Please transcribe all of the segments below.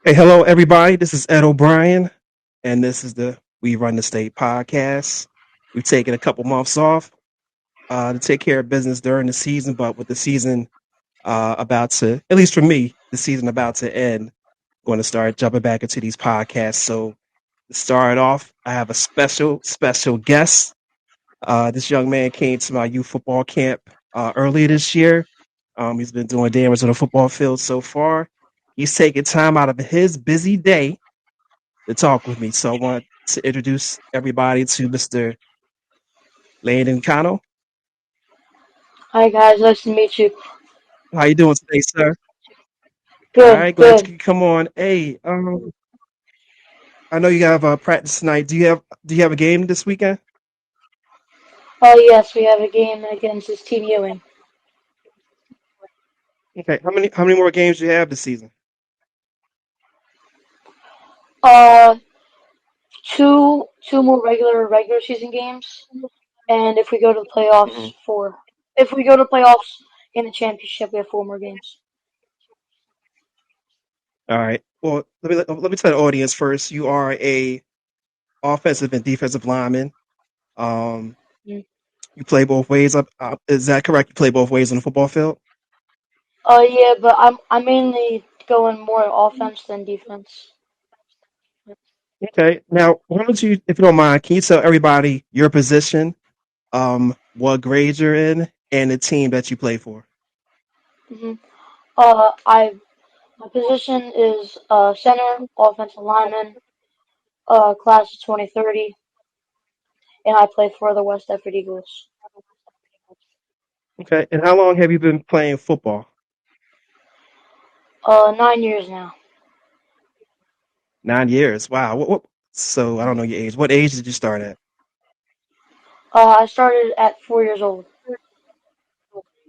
Hey, hello everybody. This is Ed O'Brien, and this is the We Run the State podcast. We've taken a couple months off to take care of business during the season, but with the season about to, at least for me, the season about to end, I'm going to start jumping back into these podcasts. So to start off, I have a special guest. This young man came to my youth football camp earlier this year. He's been doing damage on the football field so far. He's taking time out of his busy day to talk with me. So I want to introduce everybody to Mr. Landon Connell. Hi guys, nice to meet you. How you doing today, sir? All Good, right, glad you good. could come on. Hey, I know you have practice tonight. Do you have a game this weekend? Oh yes, we have a game against this team Ewing. Okay, how many more games do you have this season? Uh, two more regular season games, and if we go to the Hmm. playoffs, four. If we go to playoffs in the championship, we have four more games. All right. Well, let me tell the audience first. You are a offensive and defensive lineman. Um, Mm. you play both ways. Is that correct? You play both ways on the football field. Yeah, but I'm mainly going more offense than defense. Okay. Now, why don't you, if you don't mind, can you tell everybody your position, what grade you're in, and the team that you play for? hmm I my position is center, offensive lineman, class of 2030, and I play for the West Effort Eagles. Okay. And how long have you been playing football? 9 years now. 9 years. Wow. So I don't know your age. What age did you start at? I started at 4 years old.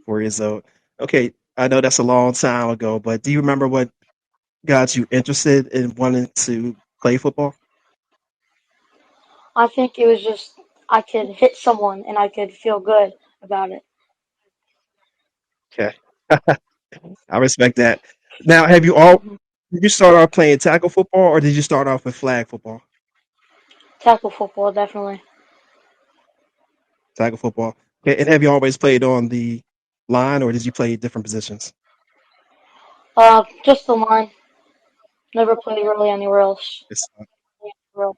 4 years old. Okay. I know that's a long time ago, but do you remember what got you interested in wanting to play football? I think it was just I could hit someone and I could feel good about it. Okay. I respect that. Now, Mhm. did you start off playing tackle football or did you start off with flag football? Tackle football, definitely. Tackle football. Okay. And have you always played on the line or did you play different positions? Just the line. Never played really anywhere else. Yes. Real.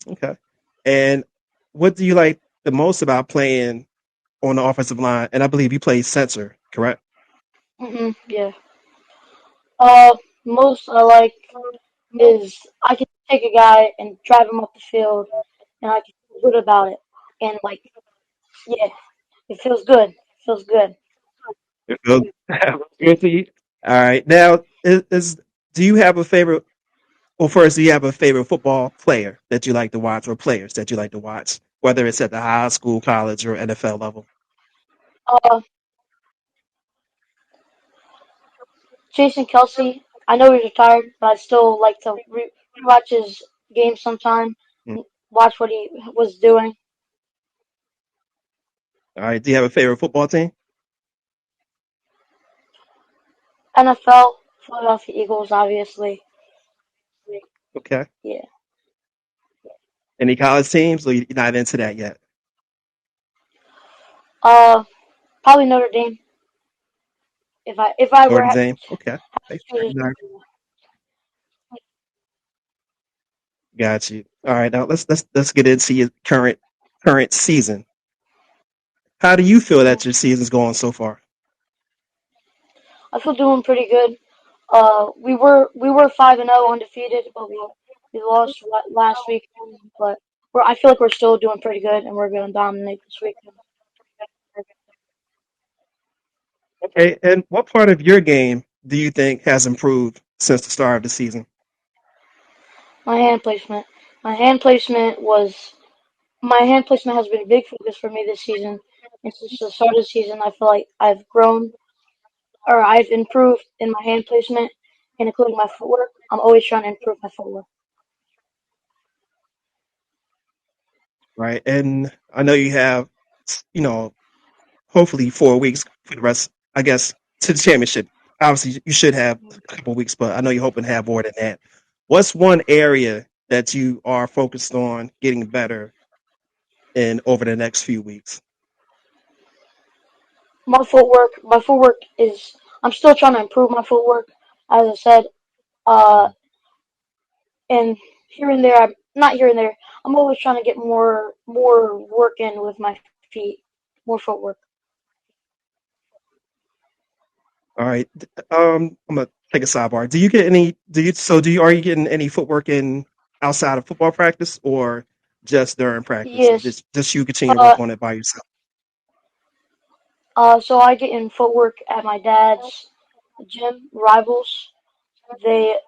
Okay. And what do you like the most about playing on the offensive line? And I believe you play center, correct? Yeah. Uh, Most I like is I can take a guy and drive him up the field, and I can feel good about it. And like, yeah, it feels good. It feels good. It feels good to you. All right. Now, do you have a favorite? Well, first, do you have a favorite football player that you like to watch, or players that you like to watch, whether it's at the high school, college, or NFL level? Uh, Jason Kelsey. I know he's retired, but I still like to watch his games sometime. Mm. Watch what he was doing. All right. Do you have a favorite football team? NFL, Philadelphia Eagles, obviously. Okay. Yeah. Any college teams, or you're not into that yet? Uh, Probably Notre Dame. If I were Notre have Dame. Okay. to Okay. choose. Got you. All right. Now let's get into your current season. How do you feel that your season's going so far? I feel doing pretty good. We were 5-0 undefeated, but we lost last week. But I feel like we're still doing pretty good, and we're going to dominate this weekend. Okay. And what part of your game do you think has improved since the start of the season? My hand placement. My hand placement was my hand placement has been a big focus for me this season. And since the start of the season, I feel like I've grown or I've improved in my hand placement and including my footwork. I'm always trying to improve my footwork. Right. And I know you have, you know, hopefully 4 weeks for the rest, I guess, to the championship. obviously you should have a couple weeks, but I know you're hoping to have more than that. What's one area that you are focused on getting better in over the next few weeks? My footwork is. I'm still trying to improve my footwork. As I said, uh, and here and there, I'm not here and there. I'm always trying to get more work in with my feet, more footwork. All right. I'm gonna take a sidebar. Do you get any? Do you are you getting any footwork in outside of football practice or just during practice? Yes. Just you continue to Uh, work on it by yourself. so I get in footwork at my dad's gym, Rivals. They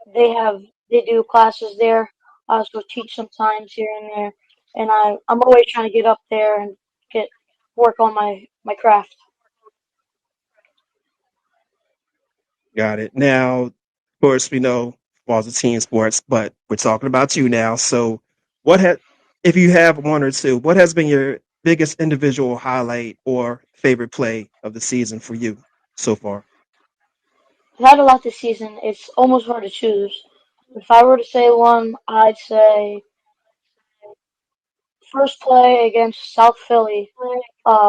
do classes there. I also teach sometimes here and there, and I'm always trying to get up there and get work on my craft. Got it. Now, of course, we know football's a team sports, but we're talking about you now. So, what had, if you have one or two, what has been your biggest individual highlight or favorite play of the season for you so far? I've had a lot this season. It's almost hard to choose. If I were to say one, I'd say first play against South Philly.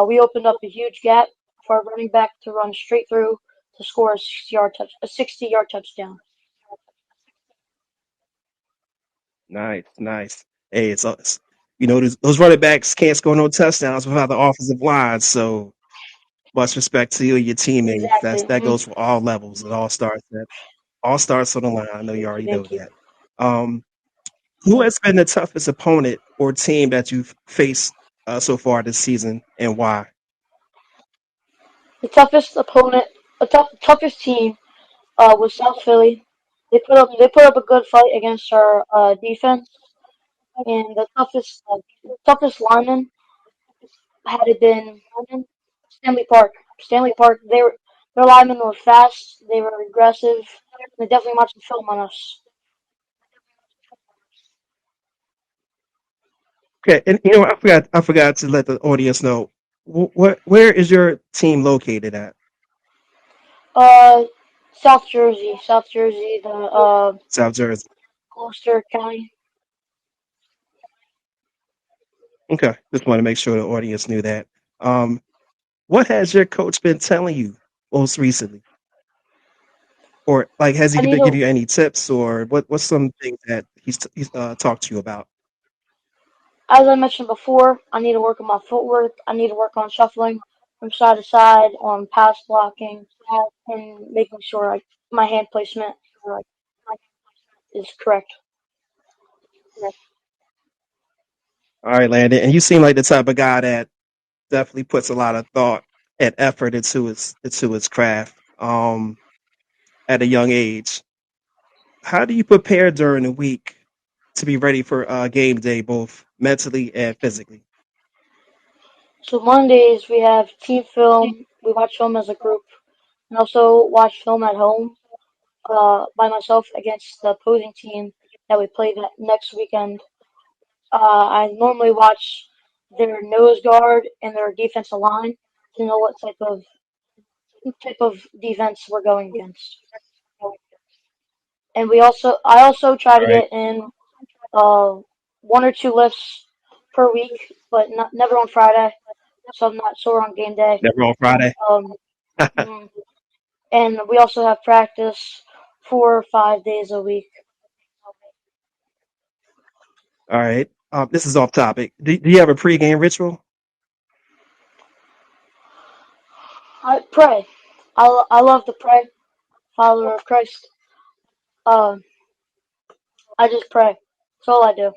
We opened up a huge gap for our running back to run straight through to score a 60-yard touchdown. Nice, nice. Hey, those running backs can't score no touchdowns without the offensive line. So much respect to you and your teammates. Exactly. That goes for all levels. It all starts on the line. I know you Thank you. already know Thank you. that. Um, who has been the toughest opponent or team that you've faced so far this season, and why? The toughest opponent, toughest team, was South Philly. They put up a good fight against our defense, and toughest lineman had it been Stanley Park. Stanley Park, their linemen were fast, they were aggressive, they definitely watched the film on us. Okay, and I forgot to let the audience know where is your team located at? Uh, South Jersey, the South Jersey. Gloucester County. Okay, just want to make sure the audience knew that. Um, what has your coach been telling you most recently, or like has he I need been to, giving you any tips, or what's some things that he's talked to you about? as I mentioned before, I need to work on my footwork. I need to work on shuffling from side to side, on pass blocking, and making sure my hand placement is correct. All right, Landon, and you seem like the type of guy that definitely puts a lot of thought and effort into his craft. At a young age, how do you prepare during the week to be ready for game day, both mentally and physically? So Mondays we have team film. We watch film as a group, and also watch film at home by myself against the opposing team that we play that next weekend. I normally watch their nose guard and their defensive line to know what type of defense we're going against. And I also try to All right, get in uh, one or two lifts per week, but never on Friday, so I'm not sore on game day. never on Friday. Um, mm, and we also have practice 4 or 5 days a week. All right. This is off topic. Do you have a pregame ritual? I pray. I love to pray, follower of Christ. Um, I just pray. That's all I do.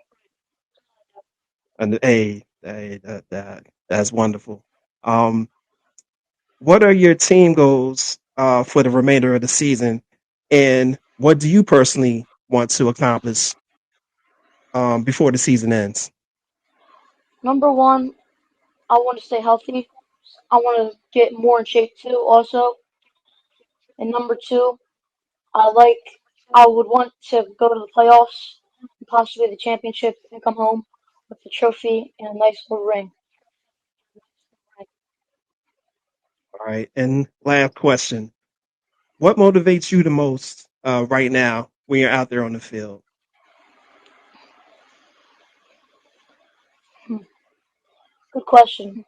And hey, that's wonderful. Um, what are your team goals for the remainder of the season, and what do you personally want to accomplish before the season ends? Number one, I want to stay healthy. I want to get more in shape too, also. And number two, I like I would want to go to the playoffs and possibly the championship and come home with a trophy and a nice little ring. All right. And last question: What motivates you the most right now when you're out there on the field? Hmm. Good question.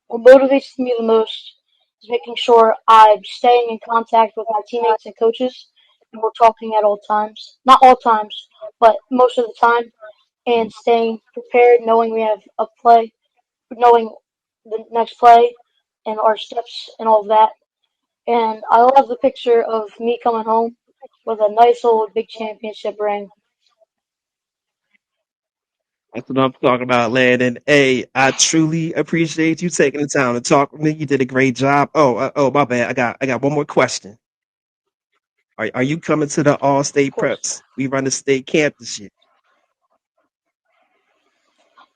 What motivates me the most is making sure I'm staying in contact with my teammates and coaches, and we're talking at all times. Not all times, but most of the time, and staying prepared, knowing we have a play, knowing the next play, and our steps and all of that. And I love the picture of me coming home with a nice old big championship ring. That's what I'm talking about, Landon. Hey, I truly appreciate you taking the time to talk with me. You did a great job. Oh, my bad. I got one more question. Are you coming to the All Of State course. Preps? We run the state camp this year.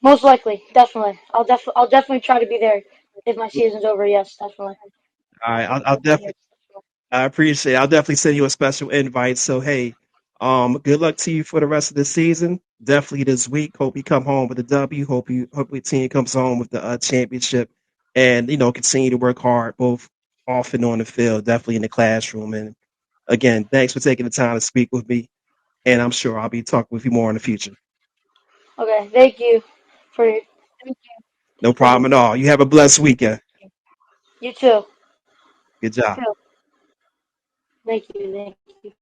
Most likely, definitely. I'll definitely try to be there if my season's over. Yes, definitely. All right, I'll definitely. I appreciate it. I'll definitely send you a special invite. So hey, good luck to you for the rest of the season. Definitely this week. Hope you come home with a W. Hope your team comes home with the championship, and continue to work hard both off and on the field. Definitely in the classroom. And again, thanks for taking the time to speak with me. And I'm sure I'll be talking with you more in the future. Okay, thank you for No thank problem at all. You have a blessed weekend. you too. Good job. Thank you, thank you.